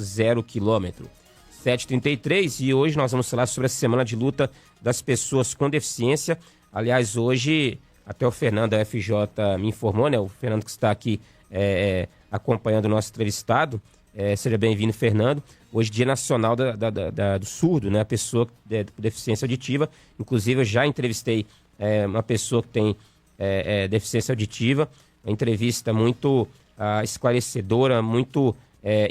0 km. 7h33, e hoje nós vamos falar sobre a Semana de Luta das Pessoas com Deficiência. Aliás, hoje, até o Fernando da FJ me informou, né? O Fernando que está aqui acompanhando o nosso entrevistado. Seja bem-vindo, Fernando. Hoje, Dia Nacional do Surdo, né? A pessoa com deficiência auditiva. Inclusive, eu já entrevistei uma pessoa que tem deficiência auditiva. Uma entrevista muito esclarecedora, muito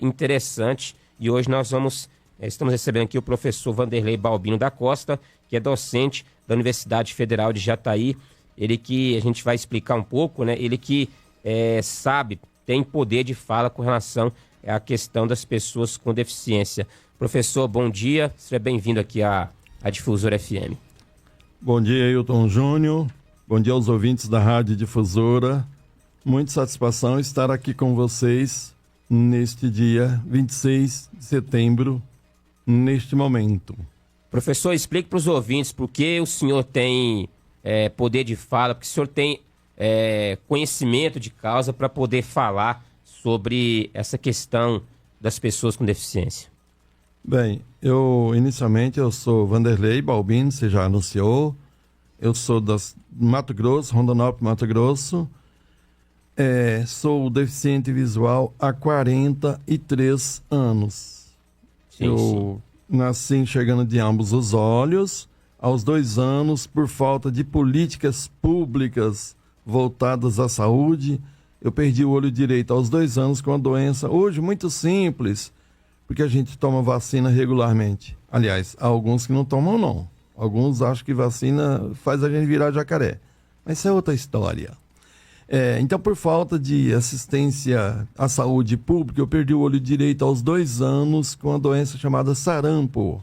interessante. E hoje nós estamos recebendo aqui o professor Vanderlei Balbino da Costa, que é docente da Universidade Federal de Jataí. Ele que a gente vai explicar um pouco, né? Ele que tem poder de fala com relação à questão das pessoas com deficiência. Professor, bom dia. Seja bem-vindo aqui à Difusora FM. Bom dia, Ailton Júnior. Bom dia aos ouvintes da Rádio Difusora. Muita satisfação estar aqui com vocês neste dia 26 de setembro, neste momento. Professor, explique para os ouvintes por que o senhor tem poder de fala, porque o senhor tem conhecimento de causa para poder falar sobre essa questão das pessoas com deficiência. Bem, inicialmente eu sou Vanderlei Balbino, você já anunciou. Eu sou do Mato Grosso, Rondonópolis, Mato Grosso. Sou deficiente visual há 43 anos. Eu nasci enxergando de ambos os olhos. Aos 2 anos, por falta de políticas públicas voltadas à saúde, eu perdi o olho direito aos 2 anos com a doença, hoje muito simples, porque a gente toma vacina regularmente. Aliás, há alguns que não tomam, não. Alguns acham que vacina faz a gente virar jacaré. Mas isso é outra história. Então, por falta de assistência à saúde pública, eu perdi o olho direito aos 2 anos com a doença chamada sarampo.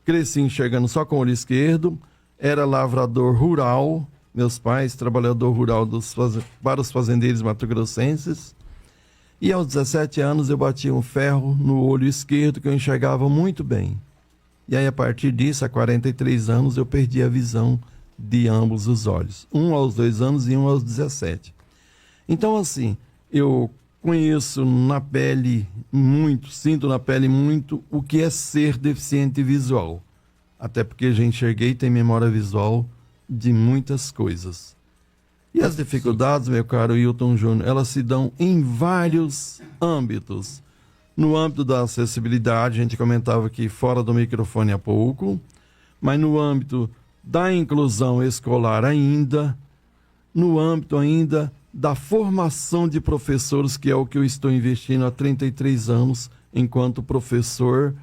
Cresci enxergando só com o olho esquerdo, era lavrador rural, meus pais, trabalhador rural para os fazendeiros mato-grossenses. E aos 17 anos eu bati um ferro no olho esquerdo que eu enxergava muito bem. E aí, a partir disso, há 43 anos, eu perdi a visão de ambos os olhos. Um aos 2 anos e um aos 17. Então, assim, eu conheço na pele muito, sinto na pele muito o que é ser deficiente visual. Até porque já enxerguei e tenho memória visual de muitas coisas. E as dificuldades, meu caro Ailton Júnior, elas se dão em vários âmbitos. No âmbito da acessibilidade, a gente comentava aqui fora do microfone há pouco, mas no âmbito da inclusão escolar ainda, no âmbito ainda da formação de professores, que é o que eu estou investindo há 33 anos enquanto professor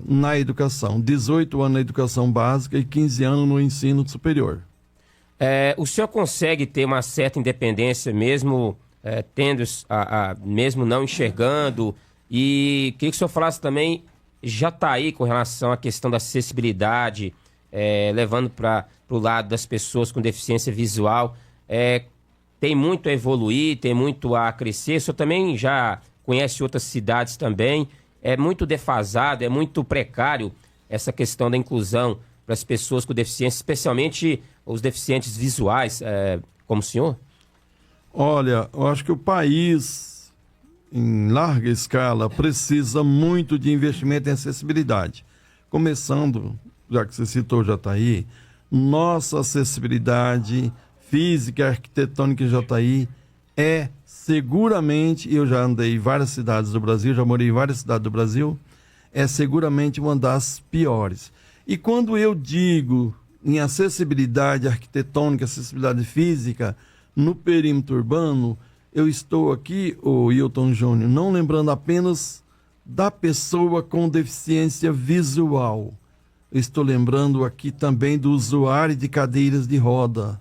na educação. 18 anos na educação básica e 15 anos no ensino superior. O senhor consegue ter uma certa independência mesmo tendo mesmo não enxergando? E queria que o senhor falasse também, já está aí com relação à questão da acessibilidade, levando para o lado das pessoas com deficiência visual. Tem muito a evoluir, tem muito a crescer. O senhor também já conhece outras cidades também. É muito defasado, é muito precário essa questão da inclusão para as pessoas com deficiência, especialmente os deficientes visuais, como o senhor? Olha, eu acho que o país, em larga escala, precisa muito de investimento em acessibilidade. Começando, já que você citou Jataí, nossa acessibilidade física e arquitetônica em Jataí é seguramente, eu já andei em várias cidades do Brasil, já morei em várias cidades do Brasil, é seguramente uma das piores. E quando eu digo em acessibilidade arquitetônica, acessibilidade física, no perímetro urbano, eu estou aqui, Ailton Júnior, não lembrando apenas da pessoa com deficiência visual. Eu estou lembrando aqui também do usuário de cadeiras de roda,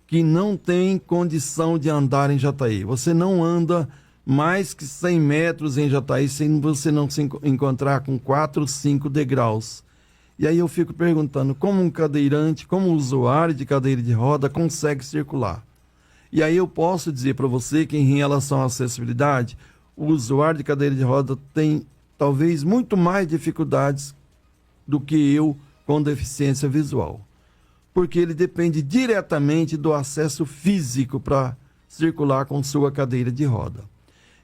que não tem condição de andar em Jataí. Você não anda mais que 100 metros em Jataí sem você não se encontrar com 4, 5 degraus. E aí eu fico perguntando como um cadeirante, como um usuário de cadeira de roda consegue circular. E aí eu posso dizer para você que em relação à acessibilidade, o usuário de cadeira de roda tem talvez muito mais dificuldades do que eu com deficiência visual. Porque ele depende diretamente do acesso físico para circular com sua cadeira de roda.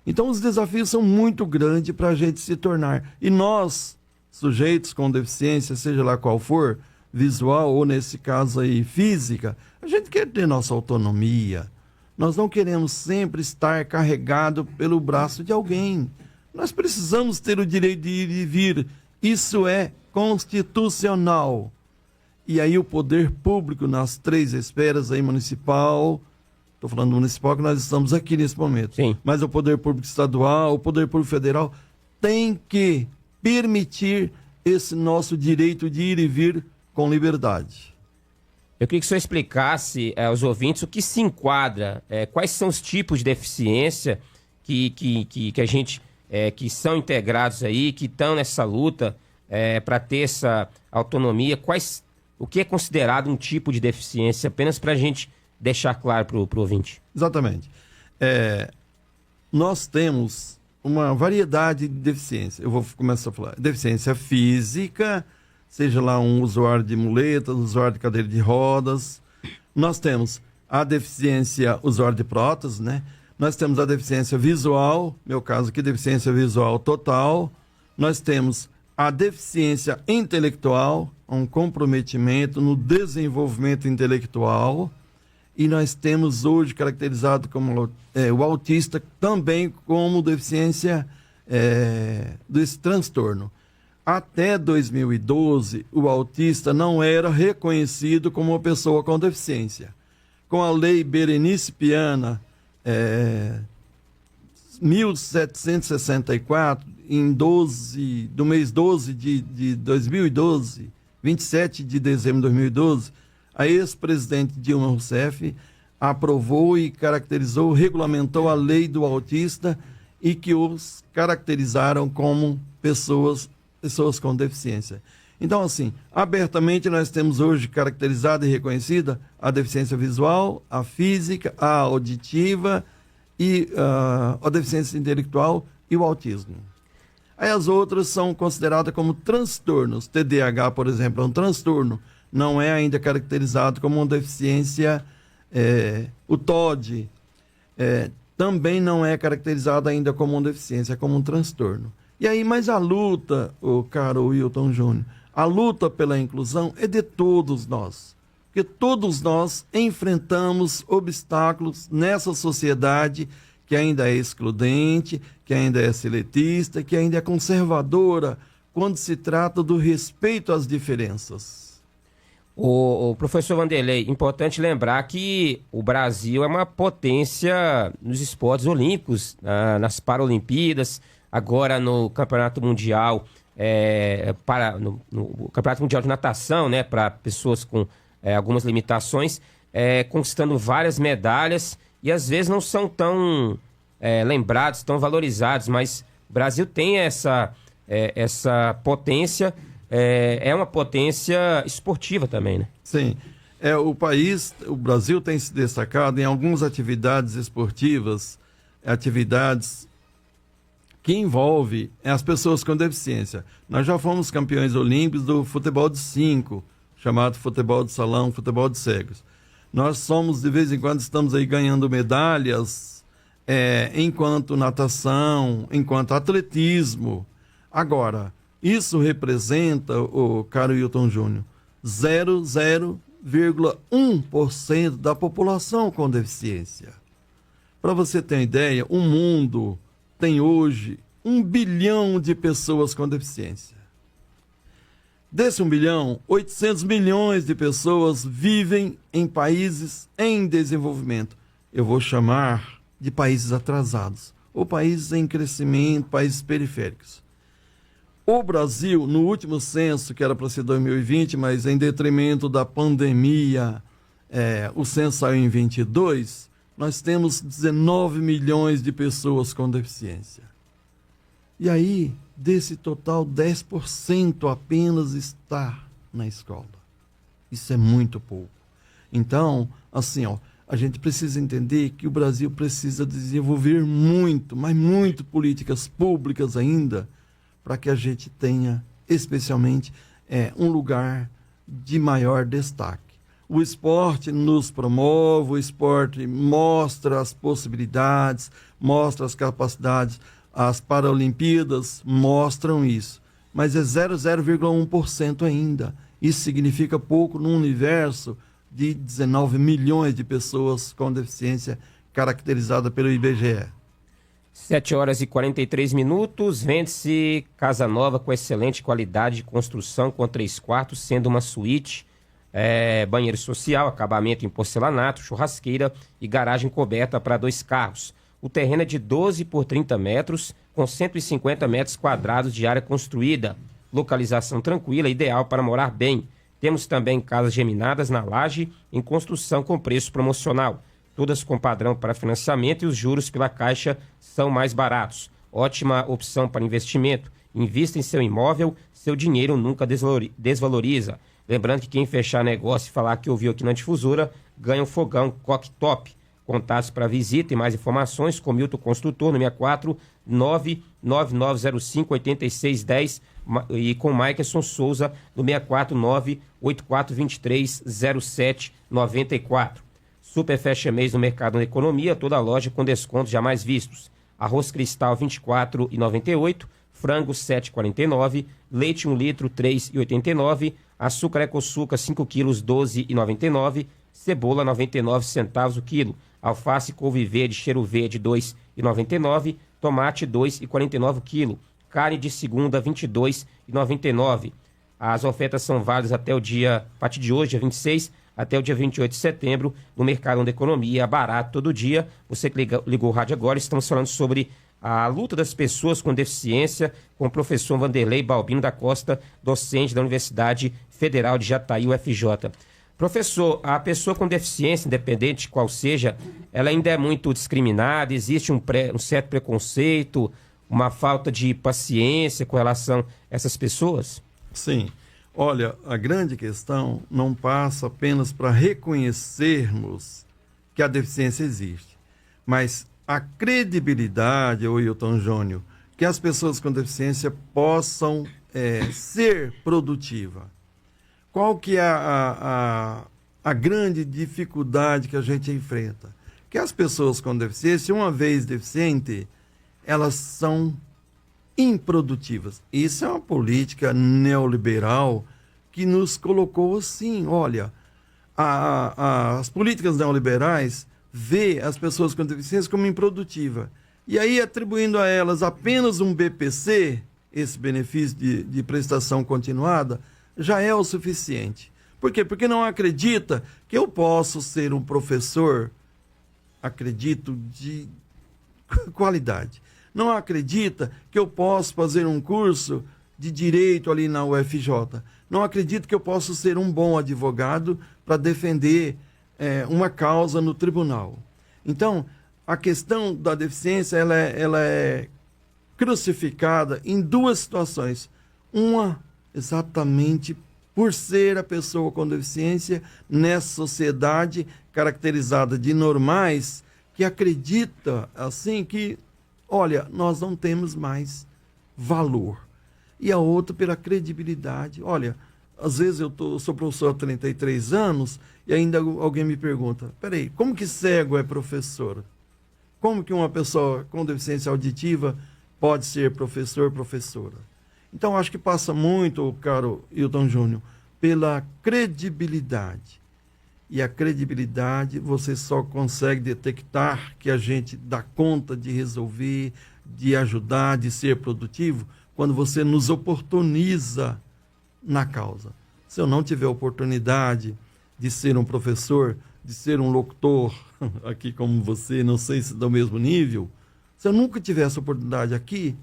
Então, os desafios são muito grandes para a gente se tornar. E nós, sujeitos com deficiência, seja lá qual for, visual ou, nesse caso aí, física, a gente quer ter nossa autonomia. Nós não queremos sempre estar carregado pelo braço de alguém. Nós precisamos ter o direito de ir e vir. Isso é constitucional. E aí o poder público nas 3 esferas aí, municipal, estou falando municipal que nós estamos aqui nesse momento, sim, mas o poder público estadual, o poder público federal, tem que permitir esse nosso direito de ir e vir com liberdade. Eu queria que o senhor explicasse aos ouvintes o que se enquadra, quais são os tipos de deficiência que a gente, que são integrados aí, que estão nessa luta para ter essa autonomia, o que é considerado um tipo de deficiência, apenas para a gente deixar claro para o ouvinte. Exatamente. Nós temos uma variedade de deficiência. Eu vou começar a falar. Deficiência física, seja lá um usuário de muletas, usuário de cadeira de rodas. Nós temos a deficiência usuário de prótese, né? Nós temos a deficiência visual, meu caso aqui, deficiência visual total. Nós temos a deficiência intelectual, um comprometimento no desenvolvimento intelectual. E nós temos hoje caracterizado como o autista também como deficiência desse transtorno. Até 2012, o autista não era reconhecido como uma pessoa com deficiência. Com a lei Berenice Piana, 1764, do mês 12 de 2012, 27 de dezembro de 2012, a ex-presidente Dilma Rousseff aprovou e caracterizou, regulamentou a lei do autista e que os caracterizaram como pessoas com deficiência. Então, assim, abertamente nós temos hoje caracterizada e reconhecida a deficiência visual, a física, a auditiva e a deficiência intelectual e o autismo. Aí as outras são consideradas como transtornos. TDAH, por exemplo, é um transtorno. Não é ainda caracterizado como uma deficiência. O TOD também não é caracterizado ainda como uma deficiência, é como um transtorno. E aí, mas a luta, o caro Wilton Júnior, a luta pela inclusão é de todos nós. Porque todos nós enfrentamos obstáculos nessa sociedade que ainda é excludente, que ainda é seletista, que ainda é conservadora, quando se trata do respeito às diferenças. O professor Vanderlei, importante lembrar que o Brasil é uma potência nos esportes olímpicos, nas Paralimpíadas, agora no Campeonato Mundial, no Campeonato Mundial de Natação, né, para pessoas com algumas limitações, conquistando várias medalhas e às vezes não são tão lembrados, tão valorizados, mas o Brasil tem essa potência. É uma potência esportiva também, né? Sim. O Brasil tem se destacado em algumas atividades esportivas, atividades que envolvem as pessoas com deficiência. Nós já fomos campeões olímpicos do futebol de 5, chamado futebol de salão, futebol de cegos. Nós somos, de vez em quando, estamos aí ganhando medalhas enquanto natação, enquanto atletismo. Agora, isso representa, o caro Wilton Júnior, 0,1% da população com deficiência. Para você ter uma ideia, o mundo tem hoje 1 bilhão de pessoas com deficiência. Desse 1 bilhão, 800 milhões de pessoas vivem em países em desenvolvimento. Eu vou chamar de países atrasados, ou países em crescimento, países periféricos. O Brasil, no último censo, que era para ser 2020, mas em detrimento da pandemia, o censo saiu em 22, nós temos 19 milhões de pessoas com deficiência. E aí, desse total, 10% apenas está na escola. Isso é muito pouco. Então, assim, a gente precisa entender que o Brasil precisa desenvolver muito, mas muito políticas públicas ainda, para que a gente tenha, especialmente, um lugar de maior destaque. O esporte nos promove, o esporte mostra as possibilidades, mostra as capacidades. As Paralimpíadas mostram isso. Mas é 0,1% ainda. Isso significa pouco num universo de 19 milhões de pessoas com deficiência caracterizada pelo IBGE. 7h43. Vende-se casa nova com excelente qualidade de construção, com 3 quartos, sendo uma suíte, banheiro social, acabamento em porcelanato, churrasqueira e garagem coberta para 2 carros. O terreno é de 12 por 30 metros, com 150 metros quadrados de área construída. Localização tranquila, ideal para morar bem. Temos também casas geminadas na laje, em construção com preço promocional. Todas com padrão para financiamento e os juros pela Caixa são mais baratos. Ótima opção para investimento. Invista em seu imóvel, seu dinheiro nunca desvaloriza. Lembrando que quem fechar negócio e falar que ouviu aqui na Difusora, ganha um fogão Cooktop. Contatos para visita e mais informações com Milton Construtor no 64 99905 8610 e com Maikerson Souza no 64 98423 0794. Super Fecha Mês no Mercado da Economia, toda loja com descontos jamais vistos. Arroz Cristal R$ 24,98, frango R$ 7,49, leite 1 litro R$ 3,89, açúcar Ecoçuca 5 quilos R$ 12,99, cebola 99 centavos o quilo, alface couve verde cheiro verde R$ 2,99, tomate R$ 2,49 o quilo, carne de segunda R$ 22,99. As ofertas são válidas até o dia, a partir de hoje, dia 26, até o dia 28 de setembro, no Mercado da Economia, barato todo dia. Você que ligou o rádio agora, estamos falando sobre a luta das pessoas com deficiência, com o professor Vanderlei Balbino da Costa, docente da Universidade Federal de Jataí, UFJ. Professor, a pessoa com deficiência, independente de qual seja, ela ainda é muito discriminada, existe um certo preconceito, uma falta de paciência com relação a essas pessoas? Sim. Olha, a grande questão não passa apenas para reconhecermos que a deficiência existe, mas a credibilidade, Wilton Júnior, que as pessoas com deficiência possam ser produtivas. Qual que é a grande dificuldade que a gente enfrenta? Que as pessoas com deficiência, uma vez deficiente, elas são improdutivas. Isso é uma política neoliberal que nos colocou assim, olha, as políticas neoliberais vê as pessoas com deficiência como improdutiva. E aí, atribuindo a elas apenas um BPC, esse benefício de prestação continuada, já é o suficiente. Por quê? Porque não acredita que eu posso ser um professor, acredito, de qualidade. Não acredita que eu posso fazer um curso de direito ali na UFJ. Não acredito que eu posso ser um bom advogado para defender uma causa no tribunal. Então, a questão da deficiência ela é crucificada em duas situações. Uma, exatamente por ser a pessoa com deficiência nessa sociedade caracterizada de normais, que acredita assim que, olha, nós não temos mais valor. E a outra pela credibilidade. Olha, às vezes eu sou professor há 33 anos e ainda alguém me pergunta, peraí, como que cego é professor? Como que uma pessoa com deficiência auditiva pode ser professor, professora? Então, acho que passa muito, caro Wilton Júnior, pela credibilidade. E a credibilidade você só consegue detectar que a gente dá conta de resolver, de ajudar, de ser produtivo, quando você nos oportuniza na causa. Se eu não tiver oportunidade de ser um professor, de ser um locutor, aqui como você, não sei se do mesmo nível, se eu nunca tiver essa oportunidade aqui,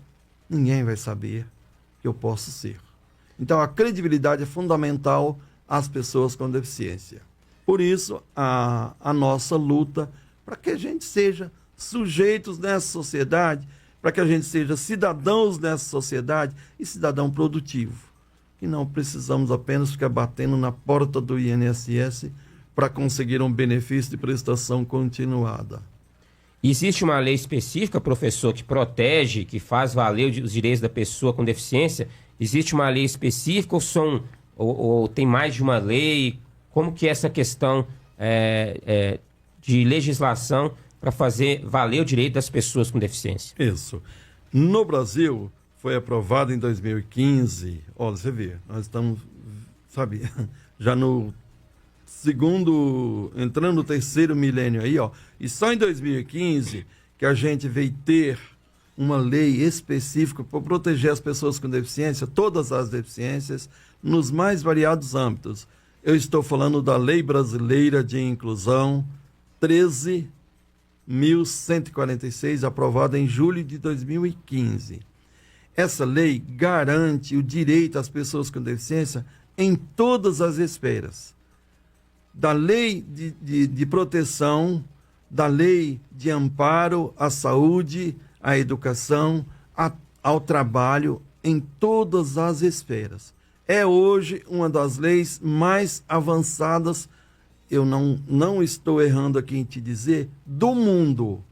ninguém vai saber que eu posso ser. Então, a credibilidade é fundamental às pessoas com deficiência. Por isso, a nossa luta para que a gente seja sujeitos nessa sociedade, para que a gente seja cidadãos nessa sociedade e cidadão produtivo. E não precisamos apenas ficar batendo na porta do INSS para conseguir um benefício de prestação continuada. Existe uma lei específica, professor, que protege, que faz valer os direitos da pessoa com deficiência? Existe uma lei específica ou tem mais de uma lei? Como que é essa questão de legislação para fazer valer o direito das pessoas com deficiência? Isso. No Brasil, foi aprovado em 2015, olha, você vê, nós estamos, sabe, já no entrando no terceiro milênio aí, ó, e só em 2015 que a gente veio ter uma lei específica para proteger as pessoas com deficiência, todas as deficiências, nos mais variados âmbitos. Eu estou falando da Lei Brasileira de Inclusão 13.146, aprovada em julho de 2015. Essa lei garante o direito às pessoas com deficiência em todas as esferas. Da lei de proteção, da lei de amparo à saúde, à educação, ao trabalho, em todas as esferas. É hoje uma das leis mais avançadas, eu não estou errando aqui em te dizer, do mundo.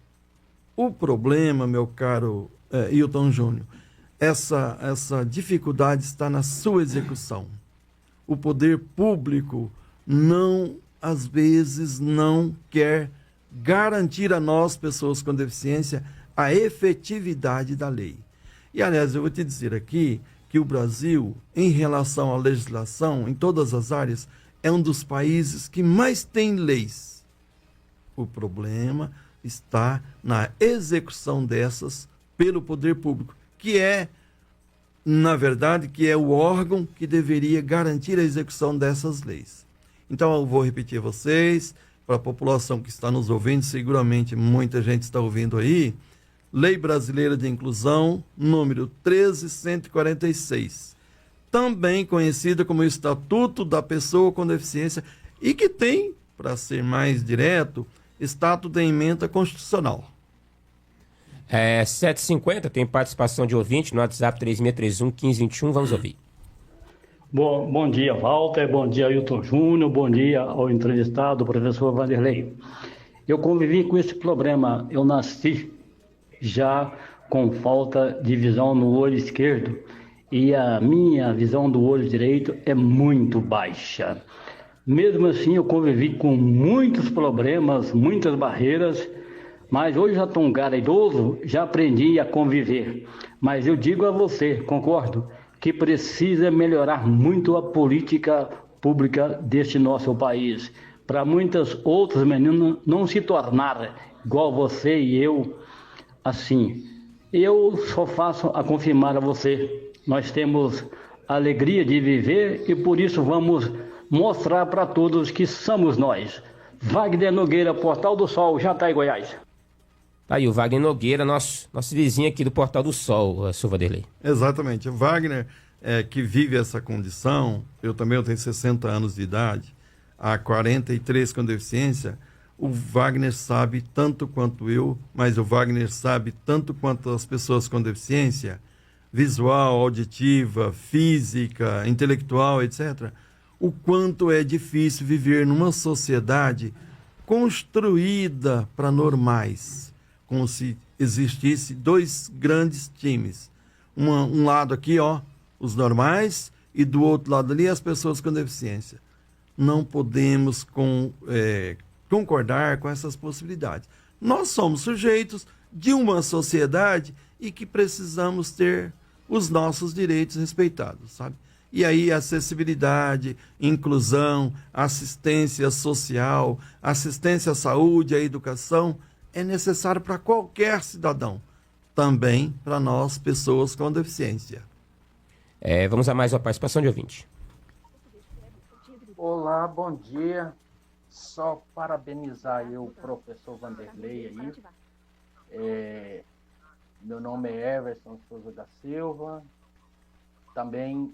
O problema, meu caro Hilton Júnior, essa dificuldade está na sua execução. O poder público às vezes não quer garantir a nós, pessoas com deficiência, a efetividade da lei. E, aliás, eu vou te dizer aqui que o Brasil, em relação à legislação, em todas as áreas, é um dos países que mais tem leis. O problema está na execução dessas pelo poder público, que é, na verdade, que é o órgão que deveria garantir a execução dessas leis. Então, eu vou repetir a vocês, para a população que está nos ouvindo, seguramente muita gente está ouvindo aí, Lei Brasileira de Inclusão, número 13.146, também conhecida como Estatuto da Pessoa com Deficiência, e que tem, para ser mais direto, status de ementa constitucional. 7h50, tem participação de ouvinte no WhatsApp 3631-1521, vamos ouvir. Bom dia, Walter, bom dia, Hilton Júnior, bom dia ao entrevistado, professor Vanderlei. Eu convivi com esse problema, eu nasci já com falta de visão no olho esquerdo e a minha visão do olho direito é muito baixa. Mesmo assim, eu convivi com muitos problemas, muitas barreiras, mas hoje já estou um cara idoso, já aprendi a conviver. Mas eu digo a você, concordo, que precisa melhorar muito a política pública deste nosso país, para muitas outras meninas não se tornar igual você e eu, assim. Eu só faço a confirmar a você, nós temos a alegria de viver e por isso vamos mostrar para todos que somos nós. Wagner Nogueira, Portal do Sol, Jataí, Goiás. Tá aí o Wagner Nogueira, nosso vizinho aqui do Portal do Sol, Silva Derlei. Exatamente. O Wagner, que vive essa condição, eu tenho 60 anos de idade, há 43 com deficiência, o Wagner sabe tanto quanto eu, mas o Wagner sabe tanto quanto as pessoas com deficiência, visual, auditiva, física, intelectual, etc., o quanto é difícil viver numa sociedade construída para normais, como se existisse dois grandes times. Um lado aqui, os normais, e do outro lado ali, as pessoas com deficiência. Não podemos concordar com essas possibilidades. Nós somos sujeitos de uma sociedade e que precisamos ter os nossos direitos respeitados, sabe? E aí acessibilidade, inclusão, assistência social, assistência à saúde, à educação, é necessário para qualquer cidadão, também para nós, pessoas com deficiência. Vamos a mais uma participação de ouvinte. Olá, bom dia. Só parabenizar o professor Vanderlei aí. Meu nome é Everson Souza da Silva. Também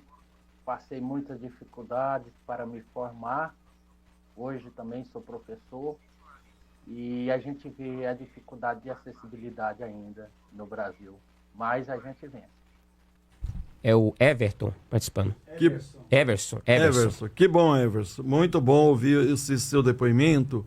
passei muitas dificuldades para me formar. Hoje também sou professor. E a gente vê a dificuldade de acessibilidade ainda no Brasil. Mas a gente vence. É o Everton participando. Everson. Que bom, Everson. Muito bom ouvir esse seu depoimento.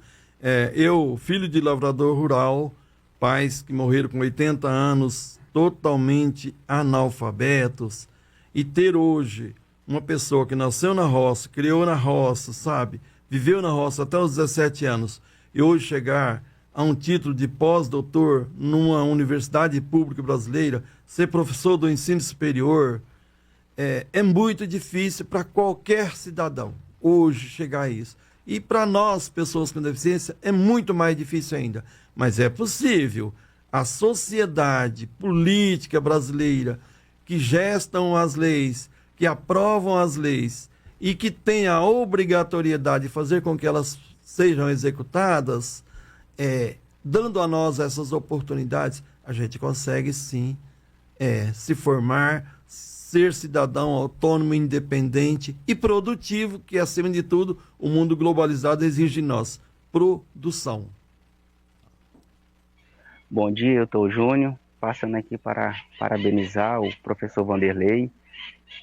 Eu, filho de lavrador rural, pais que morreram com 80 anos, totalmente analfabetos, e ter hoje uma pessoa que nasceu na roça, criou na roça, sabe? viveu na roça até os 17 anos e hoje chegar a um título de pós-doutor numa universidade pública brasileira, ser professor do ensino superior, é muito difícil para qualquer cidadão hoje chegar a isso. E para nós, pessoas com deficiência, é muito mais difícil ainda. Mas é possível. A sociedade política brasileira, que gestam as leis, que aprovam as leis e que tem a obrigatoriedade de fazer com que elas sejam executadas, dando a nós essas oportunidades, a gente consegue sim se formar, ser cidadão autônomo, independente e produtivo, que acima de tudo o mundo globalizado exige de nós produção. Bom dia, eu sou o Júnior, passando aqui para parabenizar o professor Vanderlei.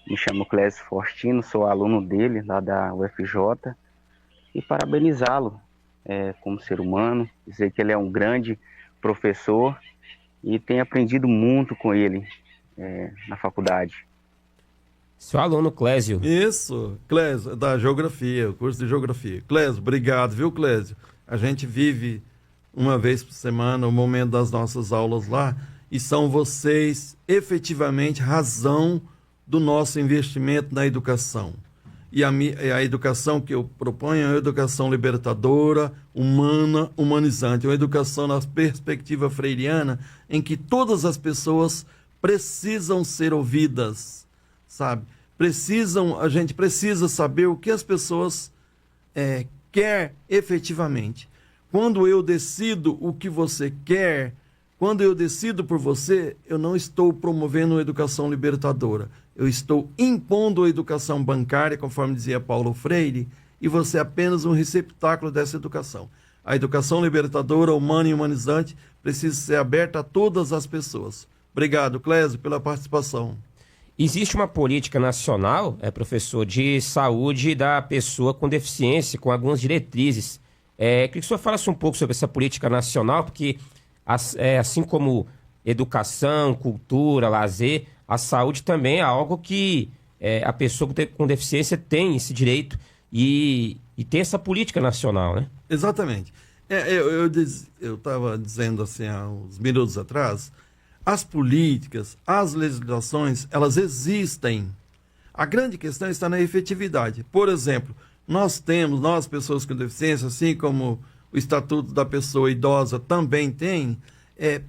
Me chamo Clésio Fortino, sou aluno dele, lá da UFJ, e parabenizá-lo como ser humano, dizer que ele é um grande professor e tenho aprendido muito com ele na faculdade. Seu aluno, Clésio. Isso, Clésio, da Geografia, o curso de Geografia. Clésio, obrigado, viu, Clésio? A gente vive uma vez por semana o momento das nossas aulas lá e são vocês efetivamente razão do nosso investimento na educação. E a educação que eu proponho é uma educação libertadora, humana, humanizante, uma educação na perspectiva freiriana em que todas as pessoas precisam ser ouvidas, sabe? A gente precisa saber o que as pessoas querem efetivamente. Quando eu decido o que você quer, quando eu decido por você, eu não estou promovendo uma educação libertadora. Eu estou impondo a educação bancária, conforme dizia Paulo Freire, e você é apenas um receptáculo dessa educação. A educação libertadora, humana e humanizante precisa ser aberta a todas as pessoas. Obrigado, Clésio, pela participação. Existe uma política nacional, professor, de saúde da pessoa com deficiência, com algumas diretrizes. Queria que o senhor falasse um pouco sobre essa política nacional, porque assim como educação, cultura, lazer, a saúde também é algo que a pessoa com deficiência tem esse direito e tem essa política nacional, né? Exatamente. Eu estava dizendo assim há uns minutos atrás, as políticas, as legislações, elas existem. A grande questão está na efetividade. Por exemplo, nós, pessoas com deficiência, assim como o Estatuto da Pessoa Idosa também tem,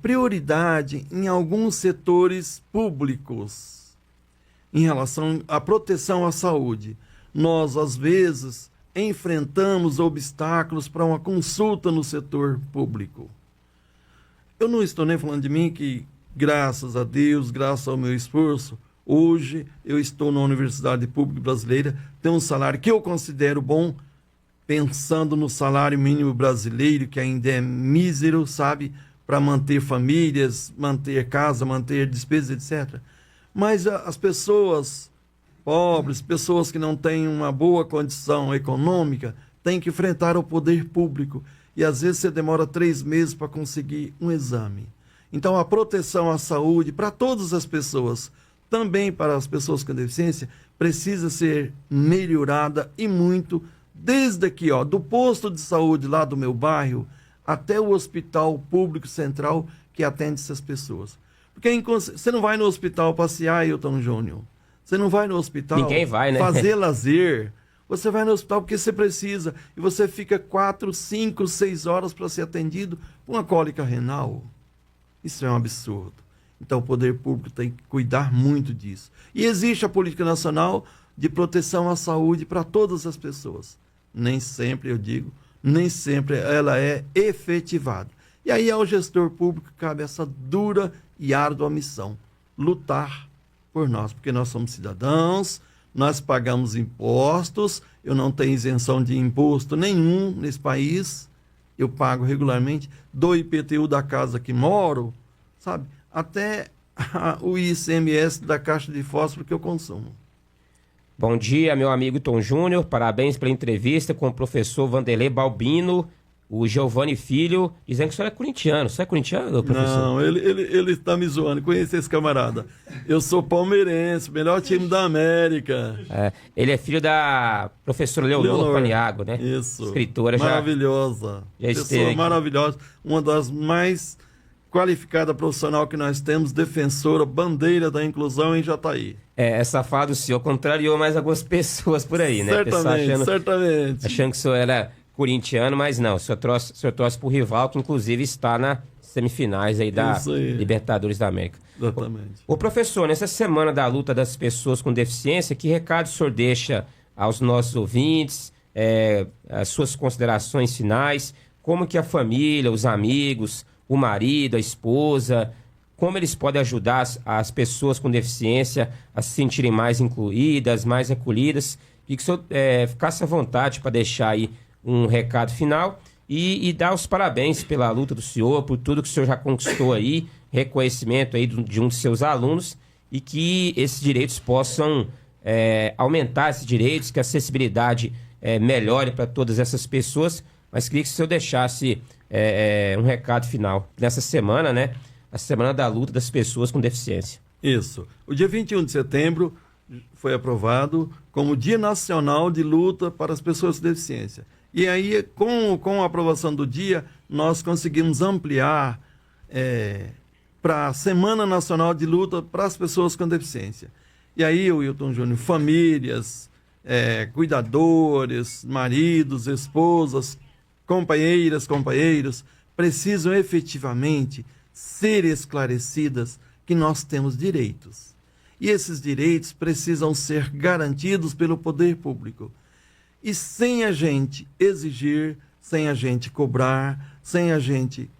prioridade em alguns setores públicos em relação à proteção à saúde. Nós, às vezes, enfrentamos obstáculos para uma consulta no setor público. Eu não estou nem falando de mim, que graças a Deus, graças ao meu esforço, hoje eu estou na Universidade Pública Brasileira, tenho um salário que eu considero bom, pensando no salário mínimo brasileiro, que ainda é mísero, sabe, para manter famílias, manter casa, manter despesas, etc. Mas as pessoas pobres, pessoas que não têm uma boa condição econômica, têm que enfrentar o poder público. E às vezes você demora 3 meses para conseguir um exame. Então a proteção à saúde para todas as pessoas, também para as pessoas com deficiência, precisa ser melhorada e muito, desde aqui, do posto de saúde lá do meu bairro, até o hospital público central que atende essas pessoas. Porque você não vai no hospital passear, Ailton Júnior. Você não vai no hospital fazer lazer. Você vai no hospital porque você precisa. E você fica 4, 5, 6 horas para ser atendido com uma cólica renal. Isso é um absurdo. Então o poder público tem que cuidar muito disso. E existe a política nacional de proteção à saúde para todas as pessoas. Nem sempre, eu digo, nem sempre ela é efetivada. E aí ao gestor público cabe essa dura e árdua missão, lutar por nós, porque nós somos cidadãos, nós pagamos impostos, eu não tenho isenção de imposto nenhum nesse país, eu pago regularmente, do IPTU da casa que moro, sabe, até o ICMS da caixa de fósforo que eu consumo. Bom dia, meu amigo Tom Júnior. Parabéns pela entrevista com o professor Vanderlei Balbino, o Giovanni Filho, dizendo que o senhor é corintiano. Você é corintiano, professor? Não, ele está me zoando. Conhece esse camarada. Eu sou palmeirense, melhor time da América. Ele é filho da professora Leonor Paniagua, né? Isso. Escritora maravilhosa. Já pessoa maravilhosa. Uma das mais qualificada profissional que nós temos, defensora, bandeira da inclusão em Jataí. Essa fala do senhor contrariou mais algumas pessoas por aí, né? Certamente. Achando que o senhor era corintiano, mas não. O senhor torce pro rival, que inclusive está nas semifinais aí da Libertadores da América. Exatamente. O professor, nessa semana da luta das pessoas com deficiência, que recado o senhor deixa aos nossos ouvintes, as suas considerações finais, como que a família, os amigos, o marido, a esposa, como eles podem ajudar as pessoas com deficiência a se sentirem mais incluídas, mais acolhidas, e que o senhor ficasse à vontade para deixar aí um recado final e dar os parabéns pela luta do senhor, por tudo que o senhor já conquistou aí, reconhecimento aí de um de seus alunos, e que esses direitos possam aumentar esses direitos, que a acessibilidade melhore para todas essas pessoas. Mas queria que o senhor deixasse um recado final nessa semana, né? A semana da luta das pessoas com deficiência. Isso. O dia 21 de setembro foi aprovado como Dia Nacional de Luta para as Pessoas com Deficiência. E aí, com a aprovação do dia, nós conseguimos ampliar para a Semana Nacional de Luta para as Pessoas com Deficiência. E aí, Wilton Júnior, famílias, cuidadores, maridos, esposas, companheiras, companheiros, precisam efetivamente ser esclarecidas que nós temos direitos. E esses direitos precisam ser garantidos pelo poder público. E sem a gente exigir, sem a gente cobrar, sem a gente,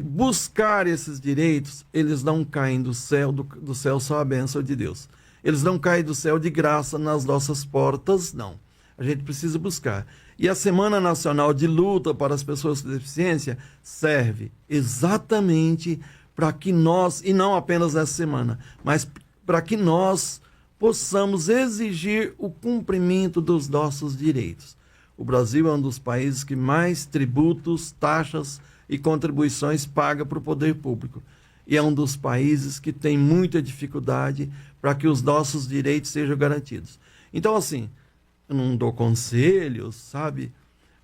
buscar esses direitos, eles não caem do céu só a bênção de Deus. Eles não caem do céu de graça nas nossas portas, não. A gente precisa buscar. E a Semana Nacional de Luta para as Pessoas com Deficiência serve exatamente para que nós, e não apenas nessa semana, mas para que nós possamos exigir o cumprimento dos nossos direitos. O Brasil é um dos países que mais tributos, taxas e contribuições paga para o poder público. E é um dos países que tem muita dificuldade para que os nossos direitos sejam garantidos. Então, assim, eu não dou conselhos,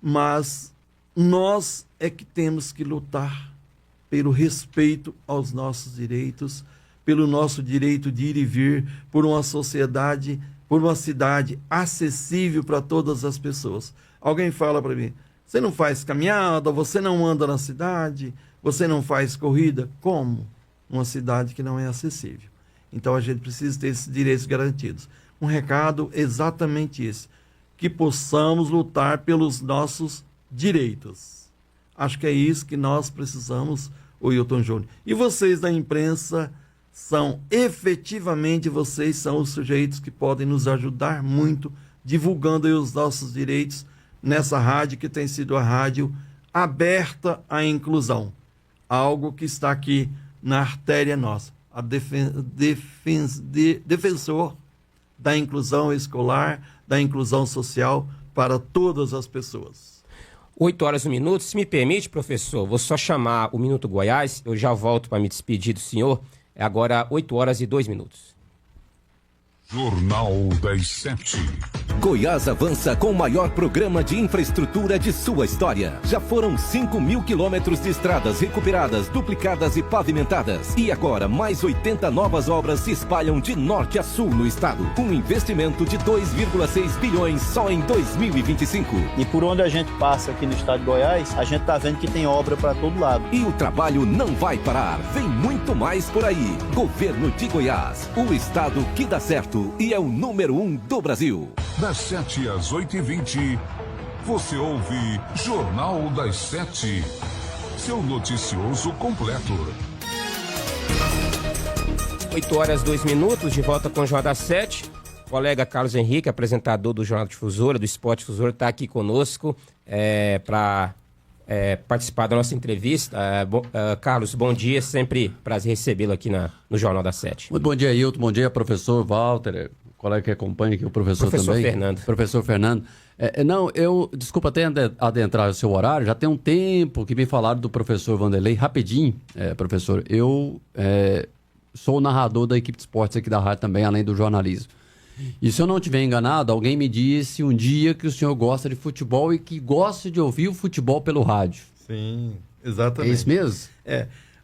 mas nós é que temos que lutar pelo respeito aos nossos direitos, pelo nosso direito de ir e vir, por uma sociedade, por uma cidade acessível para todas as pessoas. Alguém fala para mim, você não faz caminhada, você não anda na cidade, você não faz corrida? Como? Uma cidade que não é acessível. Então a gente precisa ter esses direitos garantidos. Um recado exatamente esse, que possamos lutar pelos nossos direitos. Acho que é isso que nós precisamos, Wilton Júnior. E vocês da imprensa vocês são os sujeitos que podem nos ajudar muito, divulgando aí os nossos direitos nessa rádio que tem sido a rádio aberta à inclusão. Algo que está aqui na artéria nossa. A defensor da inclusão escolar, da inclusão social para todas as pessoas. 8h01. Se me permite, professor, vou só chamar o Minuto Goiás, eu já volto para me despedir do senhor. É agora 8h02. Jornal das 7. Goiás avança com o maior programa de infraestrutura de sua história. Já foram 5.000 quilômetros de estradas recuperadas, duplicadas e pavimentadas. E agora, mais 80 novas obras se espalham de norte a sul no estado. Com um investimento de 2,6 bilhões só em 2025. E por onde a gente passa aqui no estado de Goiás, a gente tá vendo que tem obra para todo lado. E o trabalho não vai parar. Vem muito mais por aí. Governo de Goiás. O estado que dá certo e é o número 1 do Brasil. Das 7 às 8h20, você ouve Jornal das 7. Seu noticioso completo. 8h02, de volta com o Jornal das 7. O colega Carlos Henrique, apresentador do Jornal Difusora, do Esporte Difusora, está aqui conosco para participar da nossa entrevista. Carlos, bom dia, sempre prazer recebê-lo aqui no Jornal das 7. Muito bom dia, Hilton, bom dia, professor Walter, colega que acompanha aqui, o professor também. Fernando. Professor Fernando. Desculpa até adentrar o seu horário, já tem um tempo que me falaram do professor Vanderlei, rapidinho, professor, eu sou o narrador da equipe de esportes aqui da rádio também, além do jornalismo. E se eu não estiver enganado, alguém me disse um dia que o senhor gosta de futebol e que gosta de ouvir o futebol pelo rádio. Sim, exatamente. É isso mesmo?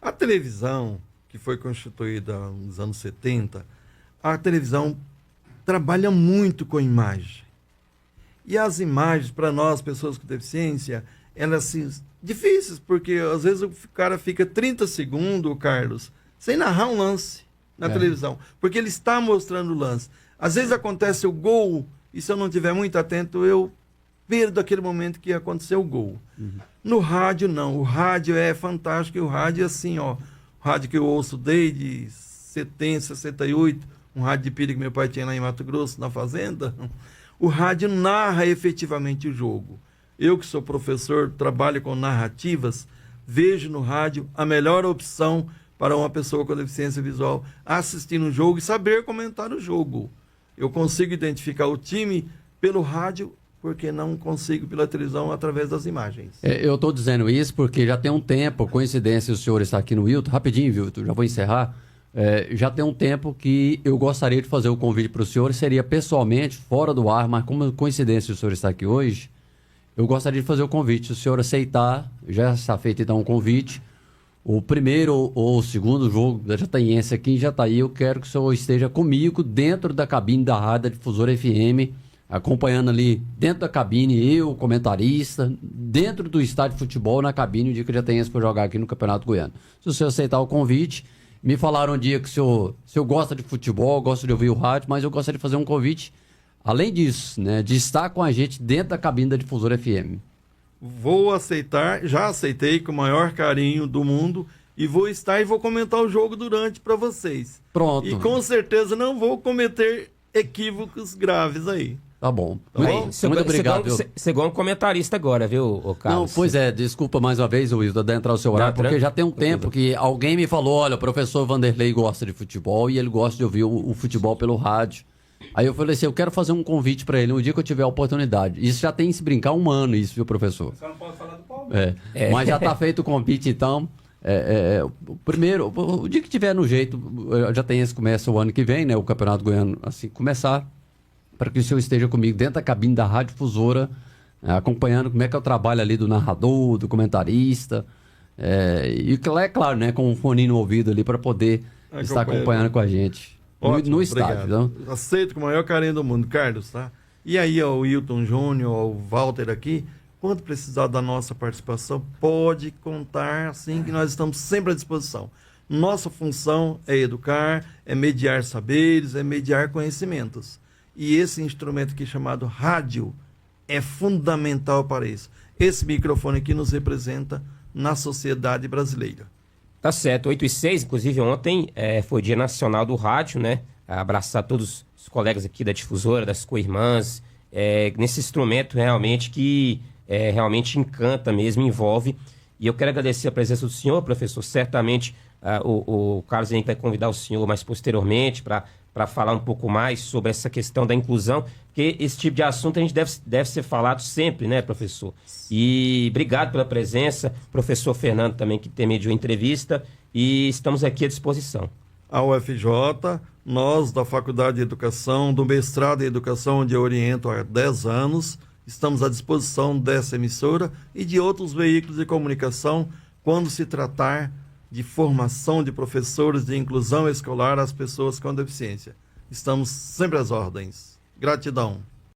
A televisão, que foi constituída nos anos 70, a televisão trabalha muito com imagem. E as imagens, para nós, pessoas com deficiência, elas são difíceis, porque às vezes o cara fica 30 segundos, Carlos, sem narrar um lance na televisão, porque ele está mostrando o lance. Às vezes acontece o gol, e se eu não estiver muito atento, eu perdo aquele momento que aconteceu o gol. No rádio, não. O rádio é fantástico, e o rádio é assim, ó. O rádio que eu ouço desde 70, 68, um rádio de pilha que meu pai tinha lá em Mato Grosso, na fazenda. O rádio narra efetivamente o jogo. Eu que sou professor, trabalho com narrativas, vejo no rádio a melhor opção para uma pessoa com deficiência visual assistir um jogo e saber comentar o jogo. Eu consigo identificar o time pelo rádio, porque não consigo pela televisão através das imagens. Eu estou dizendo isso porque já tem um tempo, coincidência o senhor está aqui no Wilton, rapidinho, Wilton, já vou encerrar. Já tem um tempo que eu gostaria de fazer o convite para o senhor, seria pessoalmente, fora do ar, mas como coincidência o senhor está aqui hoje, eu gostaria de fazer o convite. Se o senhor aceitar, já está feito então o convite. O primeiro ou o segundo jogo da Jataiense aqui em Jataí, eu quero que o senhor esteja comigo dentro da cabine da Rádio Difusora FM, acompanhando ali dentro da cabine, eu, comentarista, dentro do estádio de futebol, na cabine, o dia que o Jataiense for jogar aqui no Campeonato Goiano. Se o senhor aceitar o convite, me falaram um dia que o senhor gosta de futebol, gosta de ouvir o rádio, mas eu gostaria de fazer um convite, além disso, né, de estar com a gente dentro da cabine da Difusora FM. Vou aceitar, já aceitei com o maior carinho do mundo, e vou estar e vou comentar o jogo durante para vocês. Pronto. E com certeza não vou cometer equívocos graves aí. Tá bom. Muito obrigado. Você é igual um comentarista agora, viu, Carlos? Não, pois é, desculpa mais uma vez, Wilton, de entrar o seu horário, porque já tem um tempo que alguém me falou, olha, o professor Vanderlei gosta de futebol e ele gosta de ouvir o futebol pelo rádio. Aí eu falei assim, eu quero fazer um convite para ele no dia que eu tiver a oportunidade. Isso já tem, se brincar, um ano, isso, viu, professor? Você não pode falar do Palmeiras. Mas já tá feito o convite, então. Primeiro, o dia que tiver no jeito, já tem esse, começa o ano que vem, né? O Campeonato Goiano, assim, começar, para que o senhor esteja comigo dentro da cabine da Rádio Difusora, acompanhando como é que é o trabalho ali do narrador, do comentarista. E é claro, né? Com um fone no ouvido ali para poder estar acompanhando com a gente. Ótimo, no estádio. Então. Aceito com o maior carinho do mundo, Carlos, tá? E aí, ó, o Wilton Júnior, o Walter aqui, quando precisar da nossa participação, pode contar, assim, que nós estamos sempre à disposição. Nossa função é educar, é mediar saberes, é mediar conhecimentos. E esse instrumento aqui chamado rádio é fundamental para isso. Esse microfone aqui nos representa na sociedade brasileira. Tá certo, 8h06, inclusive ontem foi o Dia Nacional do Rádio, né? Abraçar todos os colegas aqui da Difusora, das co-irmãs, nesse instrumento realmente que realmente encanta mesmo, envolve. E eu quero agradecer a presença do senhor, professor. Certamente o Carlos a gente vai convidar o senhor mais posteriormente para falar um pouco mais sobre essa questão da inclusão, porque esse tipo de assunto a gente deve ser falado sempre, né, professor? E obrigado pela presença, professor Fernando também, que intermediou a entrevista, e estamos aqui à disposição. A UFJ, nós da Faculdade de Educação, do mestrado em Educação, onde eu oriento há 10 anos, estamos à disposição dessa emissora e de outros veículos de comunicação quando se tratar de formação de professores, de inclusão escolar às pessoas com deficiência. Estamos sempre às ordens. Gratidão.